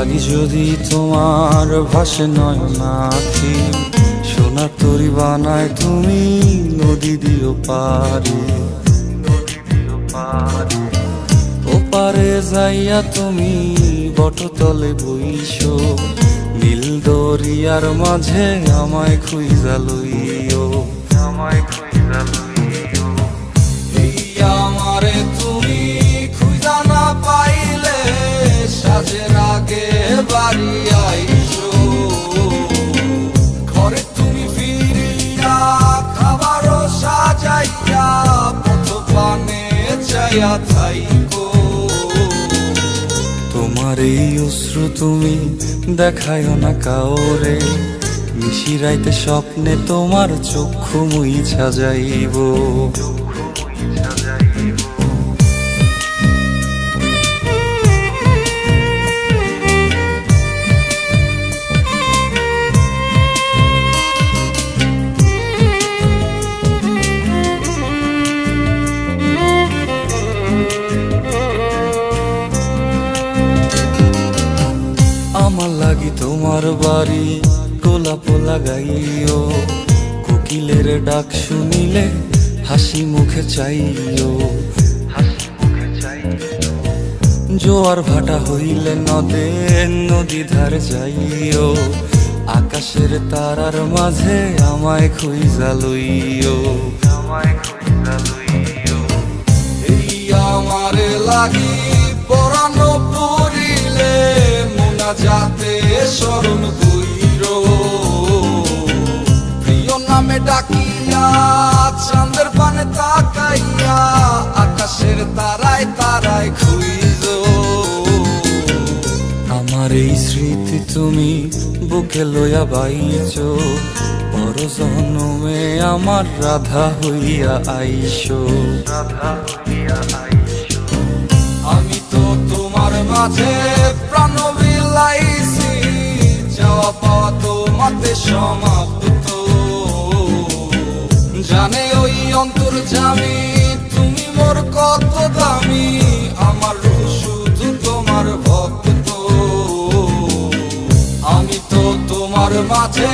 লাগি যদি তোমার ভাসে নয়নাখি, সোনার তরি বানায় তুমি নদী দিও পারে। ওপারে যাইয়া তুমি বটতলে বইসো, নীল দরিয়ার মাঝে আমায় খুঁজা লইও, আমায় খুঁজা লইও। এই আমারে তুমি খুঁজা না পাইলে সাজের আগে বাড়ি আইসো, ঘরে তুমি ফিরিয়া খাবারও সাজাইয়া পথ পানে চাইয়া থাইকো। তোমার এই অশ্রু তুমি দেখায়ও না কাউরে, নিশিরাইতে স্বপ্নে তোমার চক্ষু মুইছা যাইব। আমার লাগি তোমার বাড়ি গোলাপ লাগাইও, কোকিলের ডাক শুনিলে হাসি মুখে চাইও, হাসি মুখে চাইও। জোয়ার ভাটা হইলে নদে নদী ধারে যাইও, আকাশের তারার মাঝে আমায় খুঁজা লইও, আমায় খুঁজা লইও। এই আমারে লাগি পরানো পড়িলে যাতে স্মরণ কইরো, প্রিয় নামে ডাকিয়া চাঁদের পানে তাকাইয়া আকাশের তারায় তারায় খুঁজো। আমার এই স্মৃতি তুমি বুকে লইয়া বাইছো, বড় জনমে আমার রাধা হইয়া আইসো, রাধা হইয়া আইসো। আমি তো তোমার মাঝে প্রাণ বিলাইছি, যাওয়া পাওয়া তোমাতে সমাপ্ত। জানে ওই অন্তর্যামী তুমি মোর কত দামি, আমার রূহ শুধু তোমার ভক্ত। আমি তো তোমার মাঝে